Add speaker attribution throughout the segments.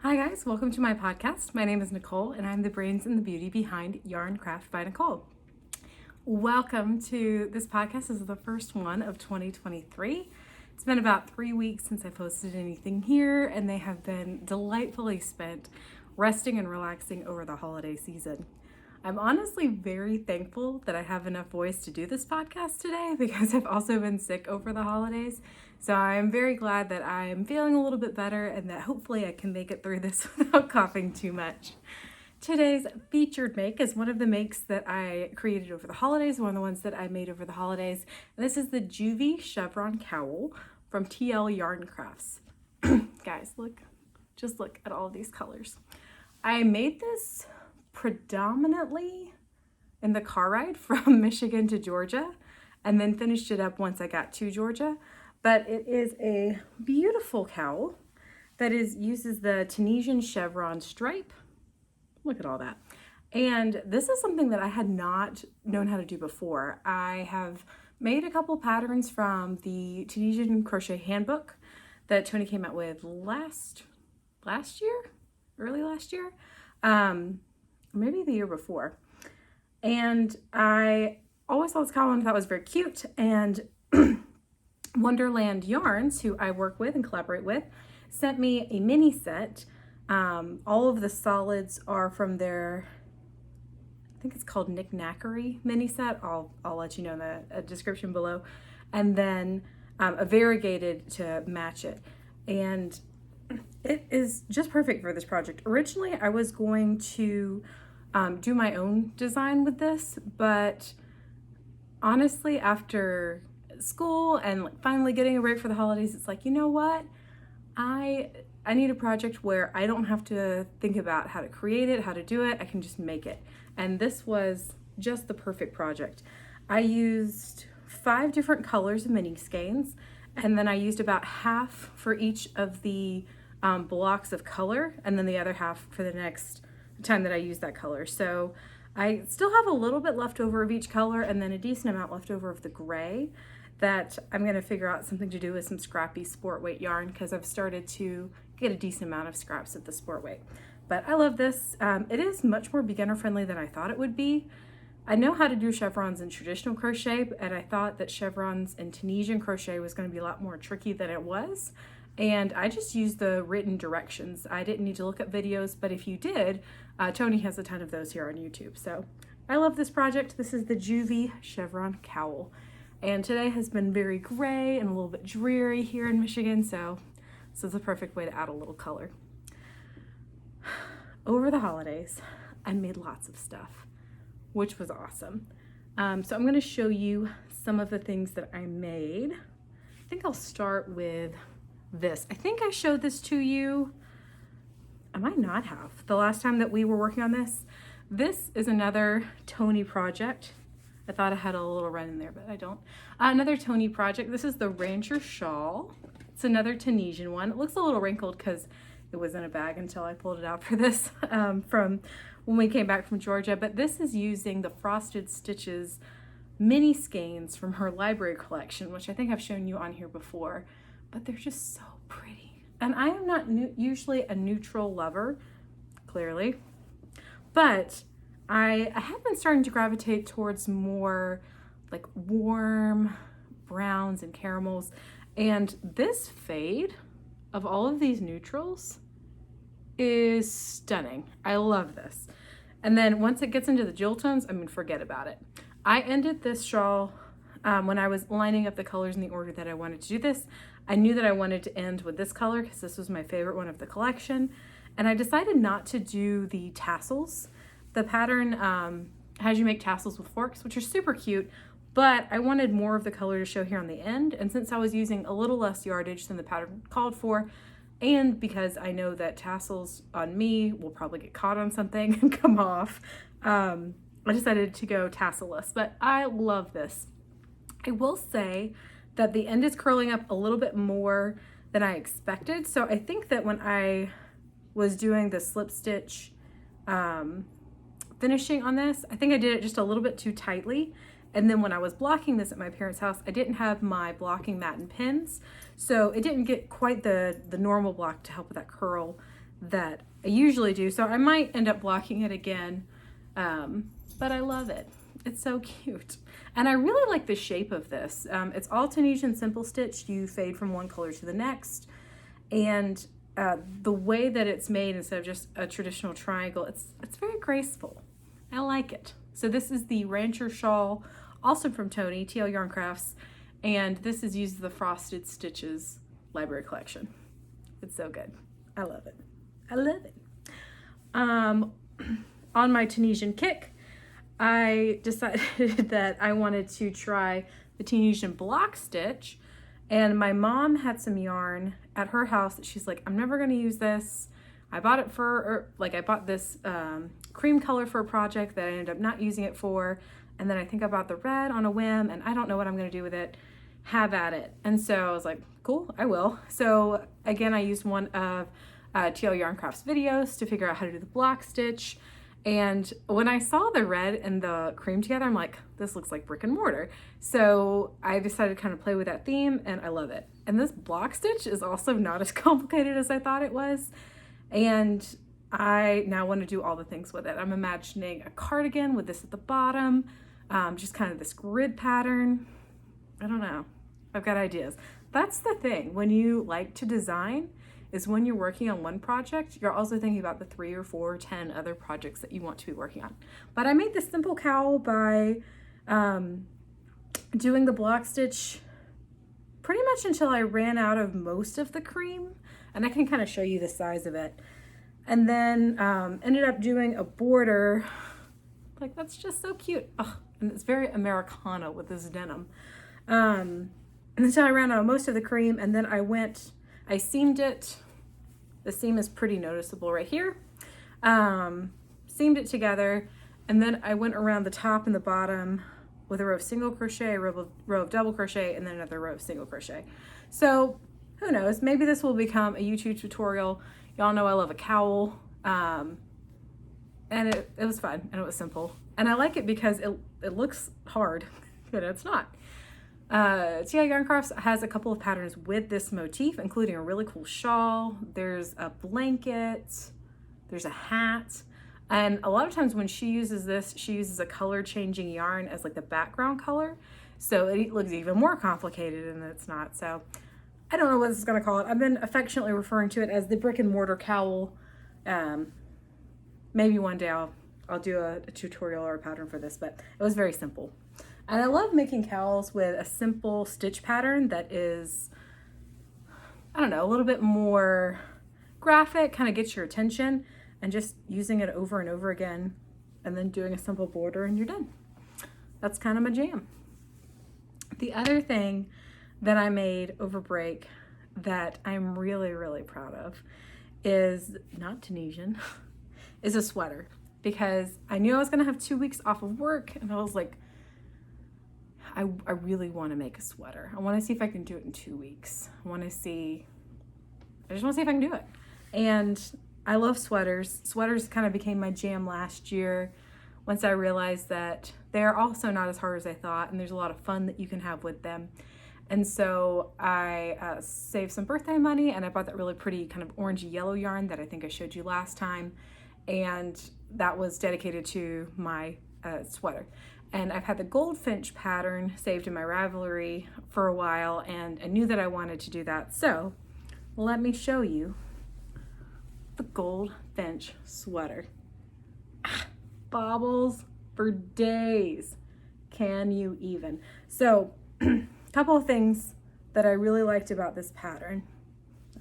Speaker 1: Hi guys, welcome to my podcast. My name is Nicole and I'm the brains and the beauty behind Yarncraft by Nicole. Welcome to this podcast. This is the first one of 2023. It's been about 3 weeks since I posted anything here and they have been delightfully spent resting and relaxing over the holiday season. I'm honestly very thankful that I have enough voice to do this podcast today because I've also been sick over the holidays. So I'm very glad that I'm feeling a little bit better and that hopefully I can make it through this without coughing too much. Today's featured make is one of the makes that I created over the holidays, one of the ones that I made over the holidays. And this is the Juvie Chevron Cowl from TL Yarncrafts. Guys, just look at all of these colors. I made this predominantly in the car ride from Michigan to Georgia and then finished it up once I got to Georgia. But it is a beautiful cowl that uses the Tunisian Chevron stripe. Look at all that. And this is something that I had not known how to do before. I have made a couple patterns from the Tunisian crochet handbook that Tony came out with early last year, maybe the year before. And I always saw this cowl and thought it was very cute. And Wonderland Yarns, who I work with and collaborate with, sent me a mini set. All of the solids are from their, I think it's called Knickknackery mini set. I'll let you know in the description below. And then a variegated to match it. And it is just perfect for this project. Originally, I was going to do my own design with this, but honestly, after school and finally getting a break for the holidays, it's like, you know what? I need a project where I don't have to think about how to create it, how to do it. I can just make it. And this was just the perfect project. I used 5 different colors of mini skeins, and then I used about half for each of the blocks of color, and then the other half for the next time that I use that color. So I still have a little bit left over of each color and then a decent amount left over of the gray that I'm going to figure out something to do with some scrappy sport weight yarn because I've started to get a decent amount of scraps at the sport weight. But I love this. It is much more beginner friendly than I thought it would be. I know how to do chevrons in traditional crochet, and I thought that chevrons in Tunisian crochet was going to be a lot more tricky than it was. And I just used the written directions. I didn't need to look at videos, but if you did, Tony has a ton of those here on YouTube. So I love this project. This is the Juvie Chevron Cowl. And today has been very gray and a little bit dreary here in Michigan, so this is a perfect way to add a little color. Over the holidays, I made lots of stuff, which was awesome. So I'm going to show you some of the things that I made. I think I'll start with this. I think I showed this to you. I might not have the last time that we were working on this. This is another Tony project. I thought I had a little run in there, but I don't. Another Tony project. This is the Rancher Shawl. It's another Tunisian one. It looks a little wrinkled because it was in a bag until I pulled it out for this from when we came back from Georgia. But this is using the Frosted Stitches mini skeins from her library collection, which I think I've shown you on here before. But they're just so pretty. And I am not usually a neutral lover, clearly, but I have been starting to gravitate towards more like warm browns and caramels. And this fade of all of these neutrals is stunning. I love this. And then once it gets into the jewel tones, I mean, forget about it. I ended this shawl when I was lining up the colors in the order that I wanted to do this. I knew that I wanted to end with this color because this was my favorite one of the collection. And I decided not to do the tassels. The pattern has you make tassels with forks, which are super cute, but I wanted more of the color to show here on the end. And since I was using a little less yardage than the pattern called for, and because I know that tassels on me will probably get caught on something and come off, I decided to go tasselless, but I love this. I will say that the end is curling up a little bit more than I expected. So I think that when I was doing the slip stitch finishing on this, I think I did it just a little bit too tightly. And then when I was blocking this at my parents' house, I didn't have my blocking mat and pins. So it didn't get quite the normal block to help with that curl that I usually do. So I might end up blocking it again, but I love it. It's so cute. And I really like the shape of this. It's all Tunisian simple stitch. You fade from one color to the next. And the way that it's made, instead of just a traditional triangle, it's very graceful. I like it. So this is the Rancher Shawl, also from Tony, TL Yarncrafts. And this is used in the Frosted Stitches library collection. It's so good. I love it. I love it. On my Tunisian kick, I decided that I wanted to try the Tunisian block stitch, and my mom had some yarn at her house that she's like, I'm never going to use this. I bought it I bought this cream color for a project that I ended up not using it for, and then I think I bought the red on a whim, and I don't know what I'm going to do with it. Have at it. And so I was like, cool, I will. So again, I used one of TL Yarncrafts videos to figure out how to do the block stitch. And when I saw the red and the cream together, I'm like, this looks like brick and mortar. So I decided to kind of play with that theme, and I love it. And this block stitch is also not as complicated as I thought it was. And I now want to do all the things with it. I'm imagining a cardigan with this at the bottom, just kind of this grid pattern. I don't know. I've got ideas. That's the thing. When you like to design, is when you're working on one project, you're also thinking about the 3 or 4 or 10 other projects that you want to be working on. But I made this simple cowl by doing the block stitch pretty much until I ran out of most of the cream. And I can kind of show you the size of it. And then ended up doing a border. Like, that's just so cute. Oh, and it's very Americana with this denim. Until I ran out of most of the cream, and then I seamed it. The seam is pretty noticeable right here. Seamed it together, and then I went around the top and the bottom with a row of single crochet, a row of double crochet, and then another row of single crochet. So who knows, maybe this will become a YouTube tutorial. Y'all know I love a cowl. And it was fun, and it was simple. And I like it because it looks hard, but it's not. TL Yarncrafts has a couple of patterns with this motif, including a really cool shawl. There's a blanket, there's a hat, and a lot of times when she uses this, she uses a color changing yarn as like the background color, so it looks even more complicated, and it's not. So I don't know what this is going to call it. I've been affectionately referring to it as the brick and mortar cowl. Maybe one day I'll do a tutorial or a pattern for this, but it was very simple. And I love making cowls with a simple stitch pattern that is, I don't know, a little bit more graphic, kind of gets your attention, and just using it over and over again, and then doing a simple border and you're done. That's kind of my jam. The other thing that I made over break that I'm really, really proud of is not Tunisian, is a sweater, because I knew I was gonna have 2 weeks off of work, and I was like, I really want to make a sweater. I want to see if I can do it in 2 weeks. I just want to see if I can do it. And I love sweaters. Sweaters kind of became my jam last year once I realized that they're also not as hard as I thought, and there's a lot of fun that you can have with them. And so I saved some birthday money, and I bought that really pretty kind of orangey yellow yarn that I think I showed you last time, and that was dedicated to my sweater. And I've had the Goldfinch pattern saved in my Ravelry for a while, and I knew that I wanted to do that. So let me show you the Goldfinch sweater. Bobbles for days. Can you even? So a couple of things that I really liked about this pattern.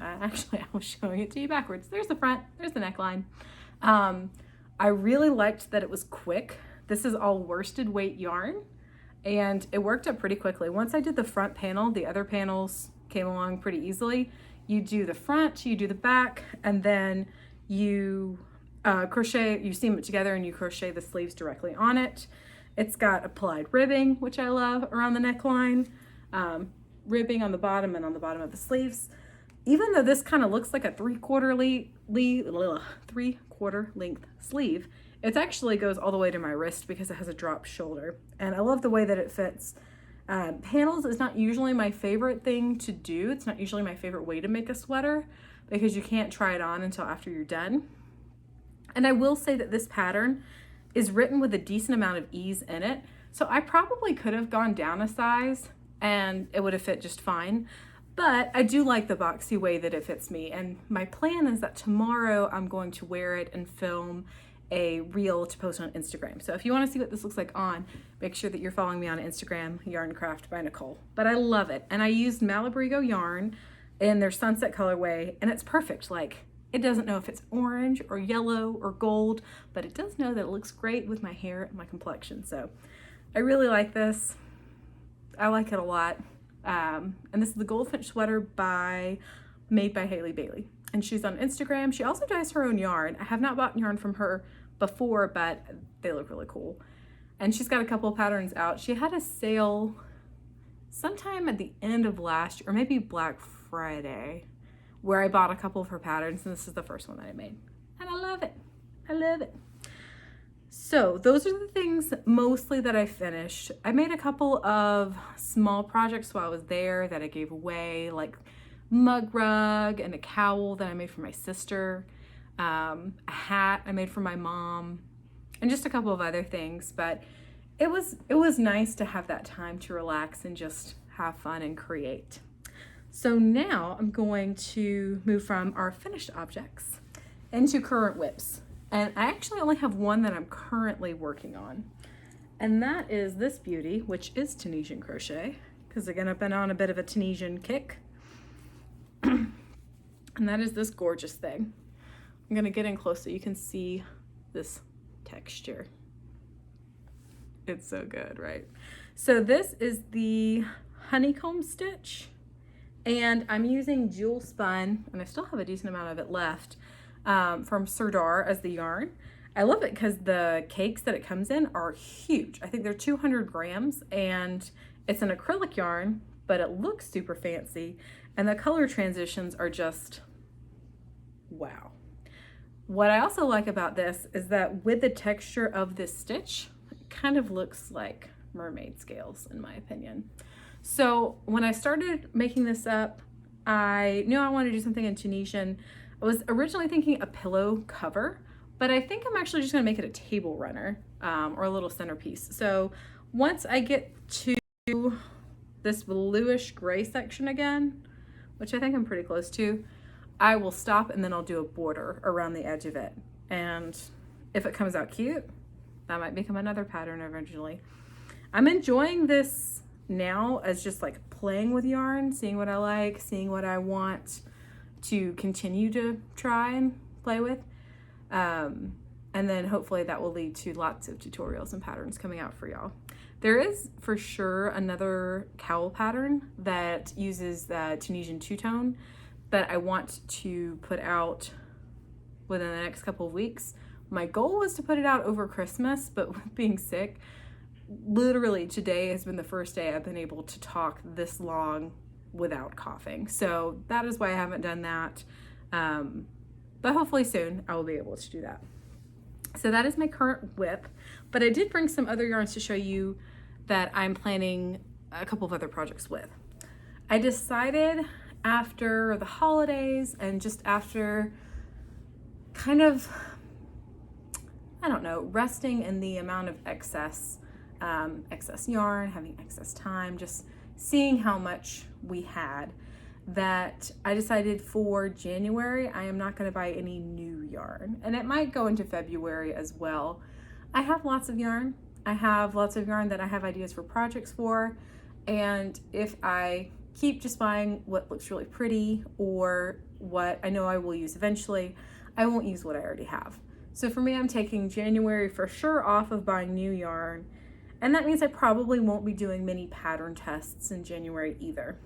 Speaker 1: Actually, I was showing it to you backwards. There's the front, there's the neckline. I really liked that it was quick. This is all worsted weight yarn, and it worked up pretty quickly. Once I did the front panel, the other panels came along pretty easily. You do the front, you do the back, and then you crochet, you seam it together, and you crochet the sleeves directly on it. It's got applied ribbing, which I love, around the neckline, ribbing on the bottom and on the bottom of the sleeves. Even though this kind of looks like a 3/4 length sleeve, it actually goes all the way to my wrist because it has a drop shoulder, and I love the way that it fits. Panels is not usually my favorite thing to do. It's not usually my favorite way to make a sweater, because you can't try it on until after you're done. And I will say that this pattern is written with a decent amount of ease in it. So I probably could have gone down a size and it would have fit just fine. But I do like the boxy way that it fits me. And my plan is that tomorrow I'm going to wear it and film a reel to post on Instagram. So if you want to see what this looks like on, make sure that you're following me on Instagram, Yarncraft by Nicole. But I love it. And I used Malabrigo yarn in their sunset colorway, and it's perfect. Like, it doesn't know if it's orange or yellow or gold, but it does know that it looks great with my hair and my complexion. So I really like this. I like it a lot. And this is the Goldfinch Sweater made by Hailey Bailey. And she's on Instagram. She also dyes her own yarn. I have not bought yarn from her before, but they look really cool. And she's got a couple of patterns out. She had a sale sometime at the end of last year, or maybe Black Friday, where I bought a couple of her patterns, and this is the first one that I made. And I love it. I love it. So those are the things mostly that I finished. I made a couple of small projects while I was there that I gave away, like mug rug and a cowl that I made for my sister, a hat I made for my mom, and just a couple of other things. But it was nice to have that time to relax and just have fun and create. So now I'm going to move from our finished objects into current whips. And I actually only have one that I'm currently working on. And that is this beauty, which is Tunisian crochet, because again, I've been on a bit of a Tunisian kick. And that is this gorgeous thing. I'm gonna get in close so you can see this texture. It's so good, right? So this is the honeycomb stitch, and I'm using jewel spun, and I still have a decent amount of it left, from Serdar as the yarn. I love it because the cakes that it comes in are huge. I think they're 200 grams, and it's an acrylic yarn, but it looks super fancy, and the color transitions are just wow. What I also like about this is that with the texture of this stitch, it kind of looks like mermaid scales, in my opinion. So when I started making this up, I knew I wanted to do something in Tunisian. I was originally thinking a pillow cover, but I think I'm actually just gonna make it a table runner, or a little centerpiece. So once I get to this bluish gray section again, which I think I'm pretty close to, I will stop and then I'll do a border around the edge of it. And if it comes out cute, that might become another pattern eventually. I'm enjoying this now as just like playing with yarn, seeing what I like, seeing what I want to continue to try and play with. And then hopefully that will lead to lots of tutorials and patterns coming out for y'all. There is for sure another cowl pattern that uses the Tunisian two-tone that I want to put out within the next couple of weeks. My goal was to put it out over Christmas, but with being sick, literally today has been the first day I've been able to talk this long without coughing. So that is why I haven't done that. But hopefully soon I will be able to do that. So that is my current whip, but I did bring some other yarns to show you that I'm planning a couple of other projects with. I decided after the holidays and just after kind of, I don't know, resting in the amount of excess yarn, having excess time, just seeing how much we had, that I decided for January, I am not going to buy any new yarn. And it might go into February as well. I have lots of yarn. I have lots of yarn that I have ideas for projects for. And if I keep just buying what looks really pretty or what I know I will use eventually, I won't use what I already have. So for me, I'm taking January for sure off of buying new yarn. And that means I probably won't be doing many pattern tests in January either.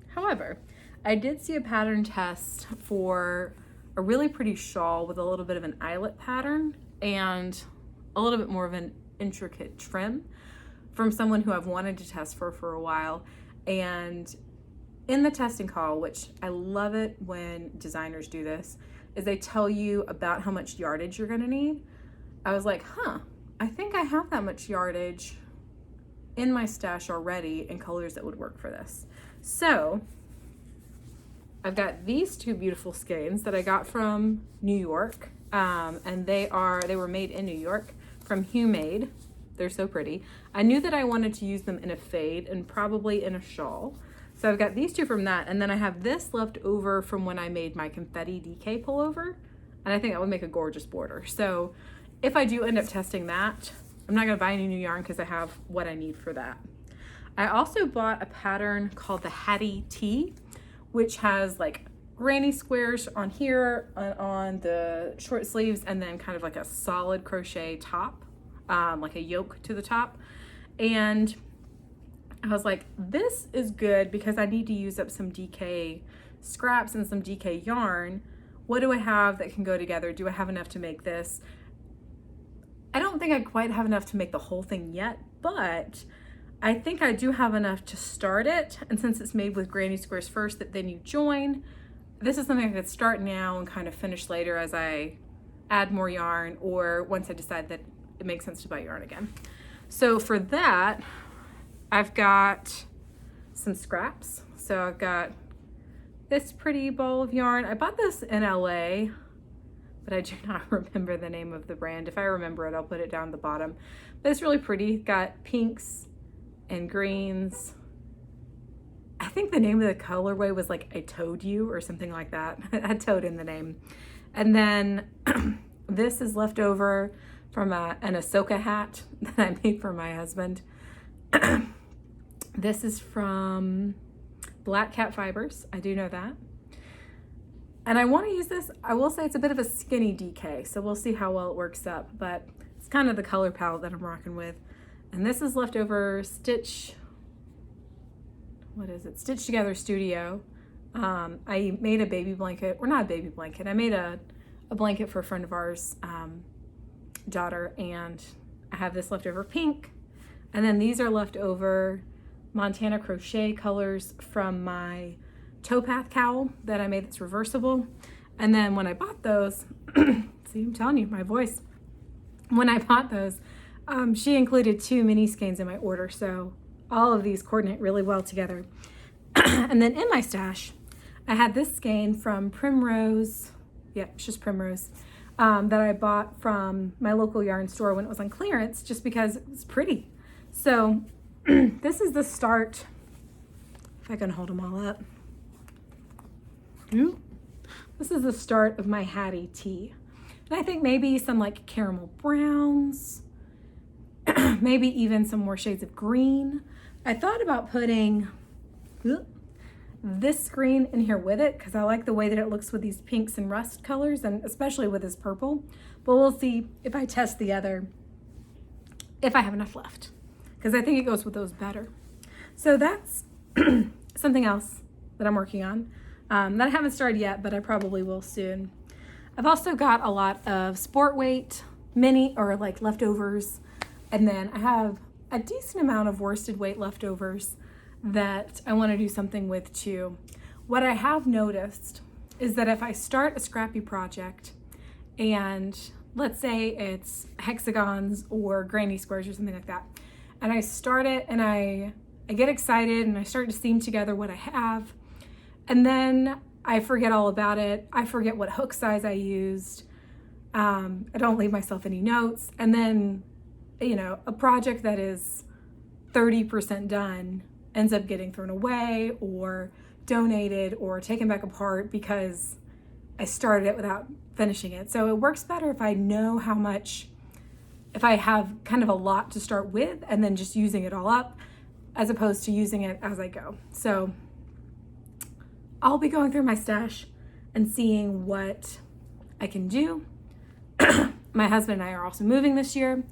Speaker 1: However, I did see a pattern test for a really pretty shawl with a little bit of an eyelet pattern and a little bit more of an intricate trim from someone who I've wanted to test for a while. And in the testing call, which I love it when designers do this, is they tell you about how much yardage you're gonna need. I was like, I think I have that much yardage in my stash already in colors that would work for this. So I've got these two beautiful skeins that I got from New York. And they were made in New York from Humade. They're so pretty. I knew that I wanted to use them in a fade and probably in a shawl. So I've got these two from that. And then I have this left over from when I made my confetti DK pullover. And I think that would make a gorgeous border. So if I do end up testing that, I'm not gonna buy any new yarn because I have what I need for that. I also bought a pattern called the Hattie T, which has like granny squares on here, on the short sleeves, and then kind of like a solid crochet top, like a yoke to the top. And I was like, this is good because I need to use up some DK scraps and some DK yarn. What do I have that can go together? Do I have enough to make this? I don't think I quite have enough to make the whole thing yet, but I think I do have enough to start it. And since it's made with granny squares first that then you join, this is something I could start now and kind of finish later as I add more yarn, or once I decide that it makes sense to buy yarn again. So for that, I've got some scraps. So I've got this pretty ball of yarn. I bought this in LA, but I do not remember the name of the brand. If I remember it, I'll put it down the bottom. But it's really pretty. Got pinks and greens. I think the name of the colorway was like I Told You or something like that. It had toad in the name. And then this is left over from an Ahsoka hat that I made for my husband. This is from Black Cat Fibers. I do know that. And I want to use this. I will say it's a bit of a skinny DK, so we'll see how well it works up, but it's kind of the color palette that I'm rocking with. And this is leftover Stitch, what is it? Stitch Together Studio. I made a baby blanket, or not a baby blanket. I made a blanket for a friend of ours, daughter, and I have this leftover pink. And then these are leftover Montana crochet colors from my towpath cowl that I made that's reversible. And then when I bought those, see, I'm telling you, my voice. When I bought those, she included 2 mini skeins in my order, so all of these coordinate really well together. And then in my stash, I had this skein from Primrose, yeah, it's just Primrose, that I bought from my local yarn store when it was on clearance, just because it was pretty. So this is the start, if I can hold them all up. This is the start of my Hattie T. And I think maybe some like caramel browns, maybe even some more shades of green. I thought about putting this green in here with it because I like the way that it looks with these pinks and rust colors, and especially with this purple. But we'll see if I test the other, if I have enough left, because I think it goes with those better. So that's something else that I'm working on that I haven't started yet, but I probably will soon. I've also got a lot of sport weight mini or like leftovers, and then I have a decent amount of worsted weight leftovers that I want to do something with too. What I have noticed is that if I start a scrappy project, and let's say it's hexagons or granny squares or something like that, and I start it and I get excited and I start to seam together what I have, and then I forget all about it. I forget what hook size I used. I don't leave myself any notes. And then, you know, a project that is 30% done ends up getting thrown away or donated or taken back apart because I started it without finishing it. So it works better if I know how much, if I have kind of a lot to start with and then just using it all up, as opposed to using it as I go. So I'll be going through my stash and seeing what I can do. My husband and I are also moving this year,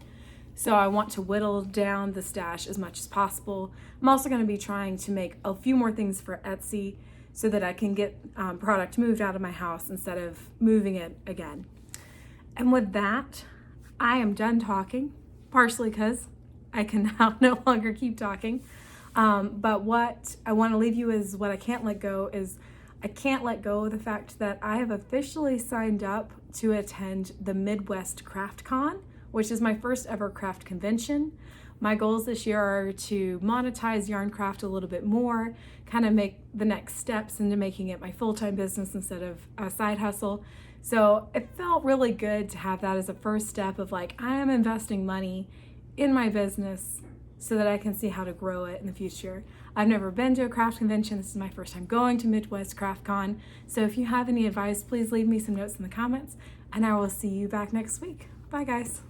Speaker 1: so I want to whittle down the stash as much as possible. I'm also going to be trying to make a few more things for Etsy so that I can get product moved out of my house instead of moving it again. And with that, I am done talking, partially because I can now no longer keep talking. But what I want to leave you is what I can't let go is I can't let go of the fact that I have officially signed up to attend the Midwest Craft Con, which is my first ever craft convention, My goals this year are to monetize Yarncraft a little bit more, kind of make the next steps into making it my full-time business instead of a side hustle. So it felt really good to have that as a first step of like, I am investing money in my business so that I can see how to grow it in the future. I've never been to a craft convention. This is my first time going to Midwest Craft Con. So if you have any advice, please leave me some notes in the comments, and I will see you back next week. Bye guys.